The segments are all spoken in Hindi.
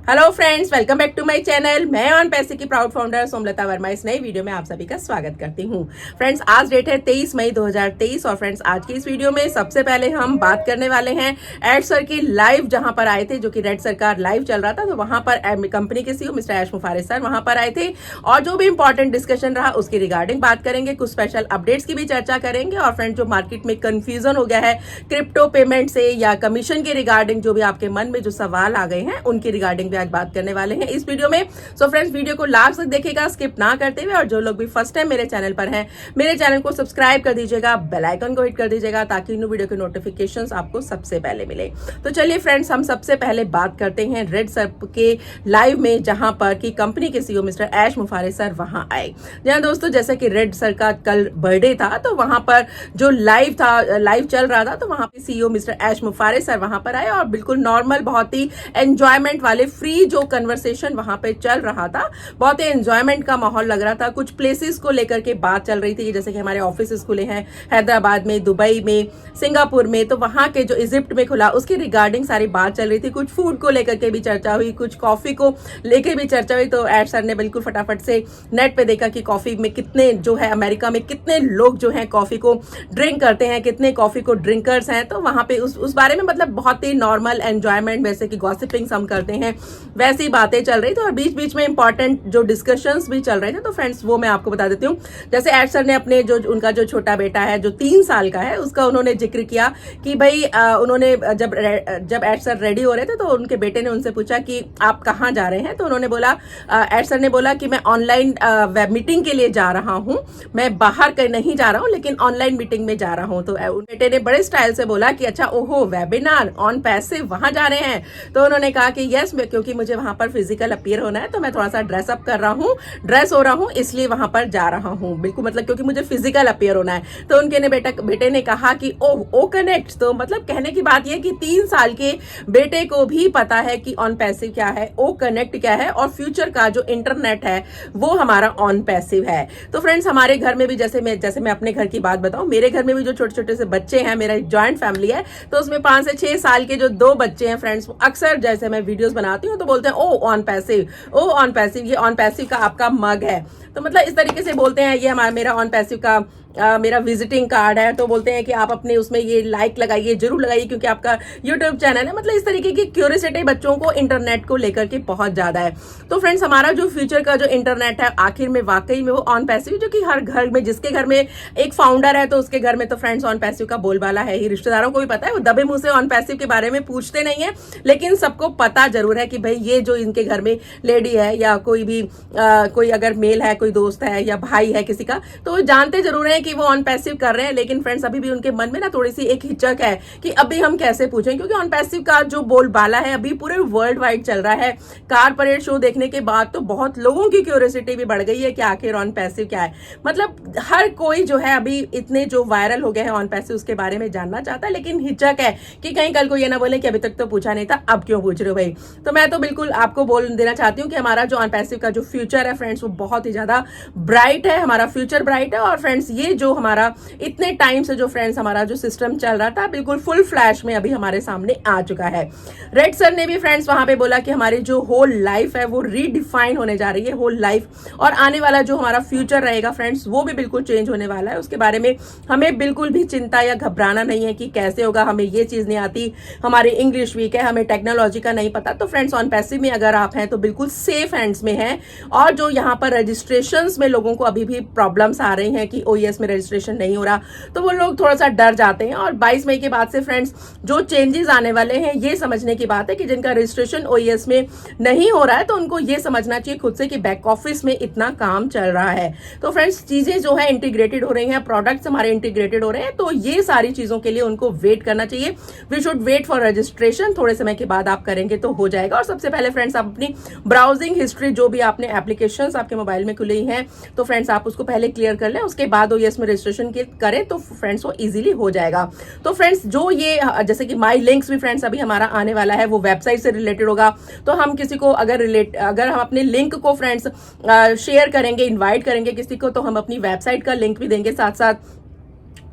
Hello friends, welcome back to my channel. मैं ऑन पैसे की प्राउड फाउंडर सोमलता वर्मा इस नई वीडियो में आप सभी का स्वागत करती हूँ। फ्रेंड्स, आज डेट है 23 मई 2023 और फ्रेंड्स आज की इस वीडियो में सबसे पहले हम बात करने वाले हैं एड सर की लाइव जहां पर आए थे, जो कि रेड सरकार लाइव चल रहा था, तो वहां पर कंपनी के सीईओ मिस्टर ऐश मुफारिस सर वहां पर आए थे और जो भी इंपॉर्टेंट डिस्कशन रहा उसकी रिगार्डिंग बात करेंगे, कुछ स्पेशल अपडेट्स की भी चर्चा करेंगे और फ्रेंड्स जो मार्केट में कंफ्यूजन हो गया है क्रिप्टो पेमेंट से या कमीशन के रिगार्डिंग, जो भी आपके मन में जो सवाल आ गए हैं उनकी रिगार्डिंग भी आज बात करने वाले हैं इस वीडियो में। सो फ्रेंड्स, वीडियो को लास्ट तक देखिएगा स्किप ना करते हुए, और जो लोग भी फर्स्ट टाइम मेरे चैनल पर हैं मेरे चैनल को सब्सक्राइब कर दीजिएगा, बेल आइकन को हिट कर दीजिएगा ताकि न्यू वीडियो के नोटिफिकेशंस आपको सबसे पहले मिले। तो चलिए फ्रेंड्स, हम सबसे पहले बात करते हैं रेड सर के लाइव में, जहां पर की कंपनी के सीईओ मिस्टर ऐश मुफारिस सर वहां आए। जहां दोस्तों, जैसे कि रेड सर का कल बर्थडे था, तो वहां पर जो लाइव चल रहा था, तो वहां पे सीईओ मिस्टर ऐश मुफारिस सर वहां पर आए और बिल्कुल नॉर्मल, बहुत ही एंजॉयमेंट वाले फ्री जो कन्वर्सेशन वहां पे चल रहा था, बहुत ही एंजॉयमेंट का माहौल लग रहा था। कुछ प्लेसेस को लेकर के बात चल रही थी, जैसे कि हमारे ऑफिस खुले हैं हैदराबाद में, दुबई में, सिंगापुर में, तो वहां के जो इजिप्ट में खुला उसकी रिगार्डिंग सारी बात चल रही थी। कुछ फूड को लेकर के भी चर्चा हुई, कुछ कॉफी को लेकर भी चर्चा हुई। तो एड सर ने बिल्कुल फटाफट से नेट पे देखा कि कॉफी में कितने जो है अमेरिका में कितने लोग जो है कॉफी को ड्रिंक करते हैं, कितने कॉफी को ड्रिंकर्स हैं। तो वहां पे उस बारे में मतलब बहुत ही नॉर्मल एंजॉयमेंट, वैसे कि गॉसिपिंग हम करते हैं वैसी बातें चल रही थी और बीच बीच में इंपॉर्टेंट जो डिस्कशंस भी चल रहे थे। तो फ्रेंड्स वो मैं आपको बता देती हूँ। जैसे एड सर ने अपने उनका जो छोटा बेटा है जो 3 साल का है, उसका उन्होंने जिक्र किया कि भाई उन्होंने जब एड सर रेडी हो रहे थे तो उनके बेटे ने उनसे पूछा कि आप कहाँ जा रहे हैं। तो उन्होंने बोला, एड सर ने बोला कि मैं ऑनलाइन वेब मीटिंग के लिए जा रहा हूँ, मैं बाहर नहीं जा रहा हूँ लेकिन ऑनलाइन मीटिंग में जा रहा हूँ। तो बेटे ने बड़े स्टाइल से बोला कि अच्छा, ओहो, वेबिनार ऑन पैसिव वहां जा रहे हैं। तो उन्होंने कहा कि यस, क्योंकि मुझे वहां पर फिजिकल अपीयर होना है, तो मैं थोड़ा सा ड्रेसअप कर रहा हूँ, ड्रेस हो रहा हूँ, इसलिए वहां पर जा रहा हूँ। बिल्कुल, मतलब क्योंकि मुझे फिजिकल अपीयर होना है। तो उनके बेटे ने कहा कि ओ कनेक्ट। तो मतलब कहने की बात यह कि 3 साल के बेटे को भी पता है कि ऑन पैसिव क्या है, ओ कनेक्ट क्या है, और फ्यूचर का जो इंटरनेट है वो हमारा ऑन पैसिव है। तो फ्रेंड्स, हमारे घर में भी जैसे मैं अपने घर की बात बताऊं, मेरे घर में भी जो छोटे छोटे से बच्चे हैं, मेरा एक जॉइंट फैमिली है, तो उसमें 5 से 6 साल के जो 2 बच्चे हैं फ्रेंड्स, अक्सर जैसे मैं वीडियोस बनाती हूँ तो बोलते हैं O on passive, O on passive, ये ऑन पैसिव का आपका मग है। तो मतलब इस तरीके से बोलते हैं, ये मेरा ऑन पैसिव का मेरा विजिटिंग कार्ड है। तो बोलते हैं कि आप अपने उसमें ये लाइक लगाइए, जरूर लगाइए क्योंकि आपका यूट्यूब चैनल है। मतलब इस तरीके की क्यूरियोसिटी बच्चों को इंटरनेट को लेकर के बहुत ज्यादा है। तो फ्रेंड्स, हमारा जो फ्यूचर का जो इंटरनेट है आखिर में वाकई में वो ऑन पैसिव, जो कि हर घर में, जिसके घर में एक फाउंडर है तो उसके घर में तो फ्रेंड्स ऑन पैसिव का बोलबाला है ही। रिश्तेदारों को भी पता है, वो दबे मुंह से ऑन पैसिव के बारे में पूछते नहीं है, लेकिन सबको पता जरूर है कि भाई ये जो इनके घर में लेडी है या कोई भी कोई अगर मेल है, कोई दोस्त है या भाई है किसी का, तो जानते जरूर है कि वो ऑन पैसिव कर रहे हैं। लेकिन फ्रेंड्स, अभी भी उनके मन में ना थोड़ी सी एक हिचक है कि अभी हम कैसे पूछें, क्योंकि ऑन पैसिव का जो बोलबाला है अभी पूरे वर्ल्ड वाइड चल रहा है। कार परेड शो देखने के बाद तो बहुत लोगों की क्यूरियोसिटी भी बढ़ गई है कि आखिर ऑन पैसिव क्या है। मतलब हर कोई जो है अभी इतने जो वायरल हो गए हैं ऑन पैसिव, उसके बारे में जानना चाहता है, लेकिन हिचक है कि कहीं कल को ये ना बोले कि अभी तक तो पूछा नहीं था, अब क्यों पूछ रहे हो भाई। तो मैं तो बिल्कुल आपको बोल देना चाहती हूँ कि हमारा जो ऑन पैसिव का जो फ्यूचर है फ्रेंड्स, वो बहुत ही ज्यादा ब्राइट है, हमारा फ्यूचर ब्राइट है। और फ्रेंड्स, ये जो हमारा इतने टाइम से जो फ्रेंड्स हमारा जो सिस्टम चल रहा था बिल्कुल फुल फ्लैश में अभी हमारे सामने आ चुका है। रेड सर ने भी फ्रेंड्स वहां पे बोला कि हमारी जो होल लाइफ है वो रीडिफाइन होने जा रही है, होल लाइफ, और आने वाला जो हमारा फ्यूचर रहेगा फ्रेंड्स वो भी बिल्कुल चेंज होने वाला है। उसके बारे में हमें बिल्कुल भी चिंता या घबराना नहीं है कि कैसे होगा, हमें ये चीज नहीं आती, हमारी इंग्लिश वीक है, हमें टेक्नोलॉजी का नहीं पता। तो फ्रेंड्स, ऑन पैसिव में अगर आप हैं तो बिल्कुल सेफ हैंड्स में है। और जो यहाँ पर रजिस्ट्रेशन में लोगों को अभी भी प्रॉब्लम्स आ रही हैं कि ओईएस में रजिस्ट्रेशन नहीं हो रहा, तो वो लोग थोड़ा सा डर जाते हैं। और 22 मई के बाद से फ्रेंड्स जो चेंजेस आने वाले हैं, ये समझने की बात है कि जिनका रजिस्ट्रेशन ओईएस में नहीं हो रहा है तो उनको ये समझना चाहिए खुद से कि बैक ऑफिस में इतना काम चल रहा है। तो फ्रेंड्स, चीजें जो है इंटीग्रेटेड हो रही हैं, प्रोडक्ट्स हमारे इंटीग्रेटेड हो रहे हैं, तो ये सारी चीजों के लिए उनको वेट करना चाहिए। We should wait for registration, थोड़े समय के बाद आप करेंगे तो हो जाएगा। और सबसे पहले फ्रेंड्स, आप अपनी ब्राउजिंग हिस्ट्री, जो भी आपने एप्लीकेशंस आपके मोबाइल में खुली हैं, तो फ्रेंड्स आप उसको पहले क्लियर कर लें, उसके बाद ओईएस में रजिस्ट्रेशन करें तो फ्रेंड्स वो इजीली हो जाएगा। तो फ्रेंड्स, जो ये जैसे कि माई लिंक्स भी फ्रेंड्स अभी हमारा आने वाला है, वो वेबसाइट से रिलेटेड होगा। तो हम किसी को अगर हम अपने लिंक को फ्रेंड्स शेयर करेंगे, इनवाइट करेंगे किसी को, तो हम अपनी वेबसाइट का लिंक भी देंगे साथ साथ।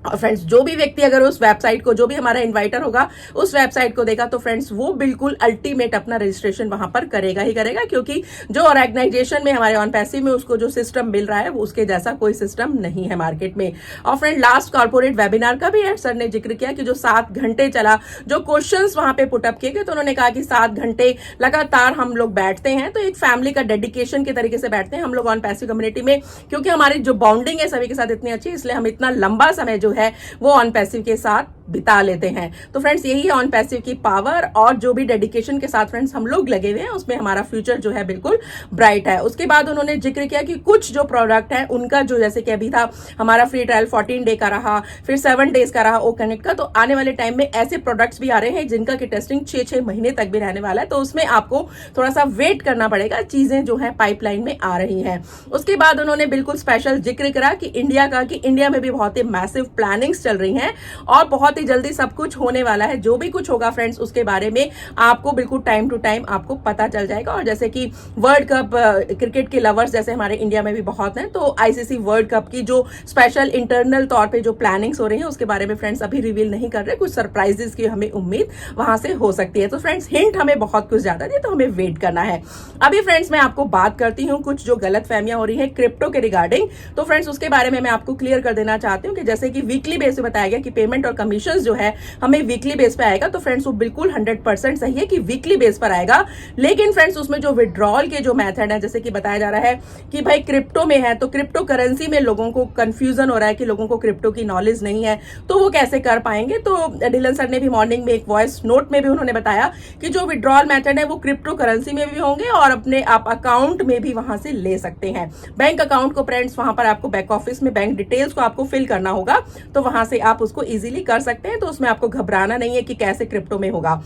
और फ्रेंड्स जो भी व्यक्ति अगर उस वेबसाइट को, जो भी हमारा इन्वाइटर होगा उस वेबसाइट को देगा, तो फ्रेंड्स वो बिल्कुल अल्टीमेट अपना रजिस्ट्रेशन वहां पर करेगा ही करेगा, क्योंकि जो ऑर्गेनाइजेशन में हमारे ऑन पैसिव में उसको जो सिस्टम मिल रहा है वो उसके जैसा कोई सिस्टम नहीं है मार्केट में। और फ्रेंड लास्ट कॉर्पोरेट वेबिनार का भी सर ने जिक्र किया कि जो 7 घंटे चला, जो क्वेश्चंस वहां पे पुटअप किए गए, तो उन्होंने कहा कि 7 घंटे लगातार हम लोग बैठते हैं, तो एक फैमिली का डेडिकेशन के तरीके से बैठते हैं हम लोग ऑन पैसिव कम्युनिटी में, क्योंकि हमारी जो बॉन्डिंग है सभी के साथ इतनी अच्छी, इसलिए हम इतना लंबा समय जो है वो ऑन पैसिव के साथ बिता लेते हैं। तो फ्रेंड्स यही है ऑन पैसिव की पावर, और जो भी डेडिकेशन के साथ फ्रेंड्स हम लोग लगे हुए हैं उसमें हमारा फ्यूचर जो है बिल्कुल ब्राइट है। उसके बाद उन्होंने जिक्र किया कि कुछ जो प्रोडक्ट है उनका जो, जैसे कि अभी था हमारा फ्री ट्रायल 14 डे का रहा, फिर 7 डेज का रहा ओ कनेक्ट का, तो आने वाले टाइम में ऐसे प्रोडक्ट्स भी आ रहे हैं जिनका की टेस्टिंग 6-6 महीने तक भी रहने वाला है, तो उसमें आपको थोड़ा सा वेट करना पड़ेगा, चीजें जो है पाइपलाइन में आ रही हैं। उसके बाद उन्होंने बिल्कुल स्पेशल जिक्र करा कि इंडिया का, कि इंडिया में भी बहुत ही मैसिव प्लानिंग्स चल रही हैं और बहुत ही जल्दी सब कुछ होने वाला है। जो भी कुछ होगा फ्रेंड्स उसके बारे में आपको बिल्कुल टाइम टू टाइम आपको पता चल जाएगा। और जैसे कि वर्ल्ड कप, क्रिकेट के लवर्स जैसे हमारे इंडिया में भी बहुत हैं, तो आईसीसी वर्ल्ड कप की जो स्पेशल इंटरनल तौर पे जो प्लानिंग्स हो रही है उसके बारे में फ्रेंड्स अभी रिवील नहीं कर रहे, कुछ सरप्राइजेस की हमें उम्मीद वहां से हो सकती है। तो फ्रेंड्स हिंट हमें बहुत कुछ ज्यादा दिए, तो हमें वेट करना है। अभी फ्रेंड्स मैं आपको बात करती हूँ कुछ जो गलत फहमियां हो रही है क्रिप्टो के रिगार्डिंग, तो फ्रेंड्स उसके बारे में मैं आपको क्लियर कर देना चाहती हूँ कि जैसे कि वीकली बेस पे बताया गया कि पेमेंट और कमीशन जो है हमें वीकली बेस पे आएगा, तो फ्रेंड्स वो बिल्कुल 100% सही है कि वीकली बेस पर आएगा। लेकिन फ्रेंड्स उसमें जो विड्रॉल के जो मेथड है, जैसे कि बताया जा रहा है कि भाई क्रिप्टो में है, तो क्रिप्टो करेंसी में लोगों को कंफ्यूजन हो रहा है कि लोगों को क्रिप्टो की नॉलेज नहीं है, तो वो कैसे कर पाएंगे। तो डिलन सर ने भी मॉर्निंग में एक वॉइस नोट में भी उन्होंने बताया कि जो विड्रॉल मेथड है वो क्रिप्टो करेंसी में भी होंगे और अपने आप अकाउंट में भी वहां से ले सकते हैं। बैंक अकाउंट को फ्रेंड्स वहां पर आपको बैक ऑफिस में बैंक डिटेल्स को आपको फिल करना होगा, तो वहां से आप उसको इजीली कर सकते हैं, तो उसमें आपको घबराना नहीं है कि कैसे क्रिप्टो में होगा।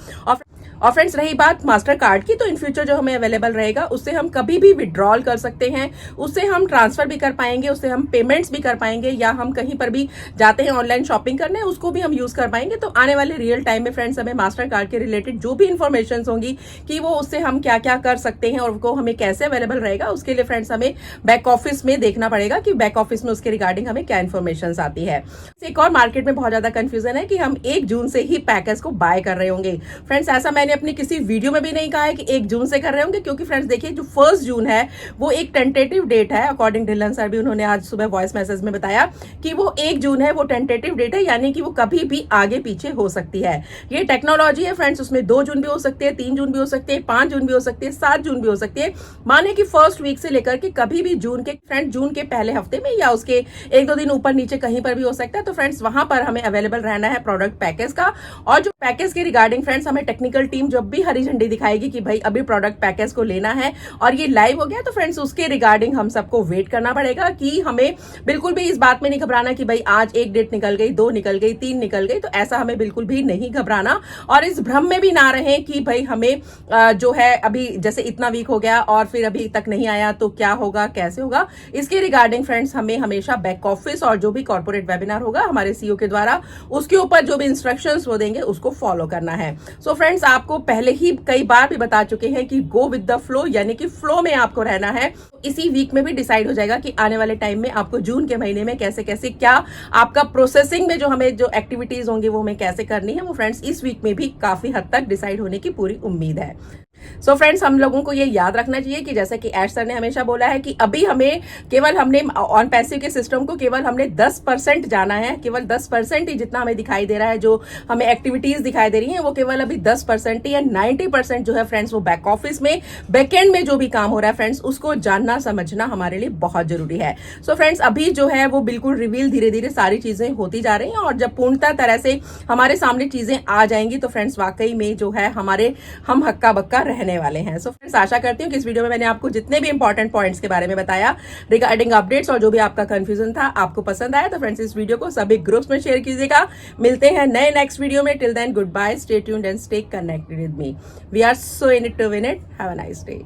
और फ्रेंड्स रही बात मास्टर कार्ड की, तो इन फ्यूचर जो हमें अवेलेबल रहेगा उससे हम कभी भी विड्रॉल कर सकते हैं, उससे हम ट्रांसफर भी कर पाएंगे, उससे हम पेमेंट्स भी कर पाएंगे, या हम कहीं पर भी जाते हैं ऑनलाइन शॉपिंग करने उसको भी हम यूज कर पाएंगे। तो आने वाले रियल टाइम में फ्रेंड्स हमें मास्टर कार्ड के रिलेटेड जो भी इंफॉर्मेशन होंगी कि वो उससे हम क्या क्या कर सकते हैं और वो हमें कैसे अवेलेबल रहेगा, उसके लिए फ्रेंड्स हमें बैक ऑफिस में देखना पड़ेगा कि बैक ऑफिस में उसके रिगार्डिंग हमें क्या इन्फॉर्मेशन आती है। एक और मार्केट में बहुत ज्यादा कंफ्यूजन है कि हम 1 जून से ही पैकेज को बाय कर रहे होंगे। फ्रेंड्स ऐसा मैंने अपनी किसी वीडियो में भी नहीं कहा है कि 1 जून से कर रहे होंगे, क्योंकि फ्रेंड्स देखिए जो 1 जून है वो एक टेंटेटिव डेट है। अकॉर्डिंग डिलन सर भी उन्होंने आज सुबह वॉइस मैसेज में बताया कि वो 1 जून है, वो टेंटेटिव डेट है, यानी कि वो कभी भी आगे पीछे हो सकती है। ये टेक्नोलॉजी है फ्रेंड्स, उसमें 2 जून भी हो सकती है, 3 जून भी हो सकती है, 5 जून भी हो सकती है, 7 जून भी हो सकती है। माने कि फर्स्ट वीक से लेकर के कभी भी जून के फ्रेंड्स जून के पहले हफ्ते में या उसके 1-2 दिन ऊपर नीचे कहीं पर भी हो सकता है। तो फ्रेंड्स वहां पर हमें अवेलेबल रहना है प्रोडक्ट पैकेज का, और जो पैकेज के रिगार्डिंग फ्रेंड्स हमें टेक्निकल टीम जब भी हरी झंडी दिखाएगी कि भाई अभी प्रोडक्ट पैकेज को लेना है और ये लाइव हो गया, तो फ्रेंड्स उसके रिगार्डिंग हम सबको वेट करना पड़ेगा कि हमें बिल्कुल भी इस बात में नहीं घबराना कि भाई आज 1 डेट निकल गई, 2 निकल गई, 3 निकल गई, तो ऐसा हमें बिल्कुल भी नहीं घबराना और इस भ्रम में भी ना रहे कि भाई हमें जो है अभी जैसे इतना वीक हो गया और फिर अभी तक नहीं आया तो क्या होगा, कैसे होगा। इसके रिगार्डिंग फ्रेंड्स हमें हमेशा बैक ऑफिस और जो भी कॉर्पोरेट वेबिनार होगा हमारे सीईओ के द्वारा, उसके ऊपर जो भी इंस्ट्रक्शंस वो देंगे उसको फॉलो करना है। सो फ्रेंड्स आपको पहले ही कई बार भी बता चुके हैं कि गो विद द फ्लो, यानी कि फ्लो में आपको रहना है। इसी वीक में भी डिसाइड हो जाएगा कि आने वाले टाइम में आपको जून के महीने में कैसे कैसे क्या आपका प्रोसेसिंग में जो हमें जो एक्टिविटीज होंगी वो हमें कैसे करनी है, वो फ्रेंड्स इस वीक में भी काफी हद तक डिसाइड होने की पूरी उम्मीद है। सो फ्रेंड्स हम लोगों को ये याद रखना चाहिए कि जैसे कि एड सर ने हमेशा बोला है कि अभी हमें केवल हमने ऑन पैसिव के सिस्टम को केवल हमने 10% जाना है, केवल 10% ही जितना हमें दिखाई दे रहा है, जो हमें एक्टिविटीज दिखाई दे रही हैं वो केवल अभी 10% ही है। 90% जो है फ्रेंड्स वो बैक ऑफिस में बैकएंड में जो भी काम हो रहा है फ्रेंड्स उसको जानना समझना हमारे लिए बहुत जरूरी है। सो फ्रेंड्स अभी जो है वो बिल्कुल रिवील धीरे धीरे सारी चीजें होती जा रही हैं और जब पूर्णतः तरह से हमारे सामने चीजें आ जाएंगी तो फ्रेंड्स वाकई में जो है हमारे हम हक्का बक्का रहने वाले हैं। सो फ्रेंड्स आशा करती हूँ कि इस वीडियो में मैंने आपको जितने भी इंपॉर्टेंट पॉइंट्स के बारे में बताया रिगार्डिंग अपडेट्स और जो भी आपका कंफ्यूजन था आपको पसंद आया। तो फ्रेंड्स इस वीडियो को सभी ग्रुप्स में शेयर कीजिएगा। मिलते हैं नए नेक्स्ट वीडियो में। Till then good bye, stay tuned and stay connected with me. We are so in it to win it. Have a nice day.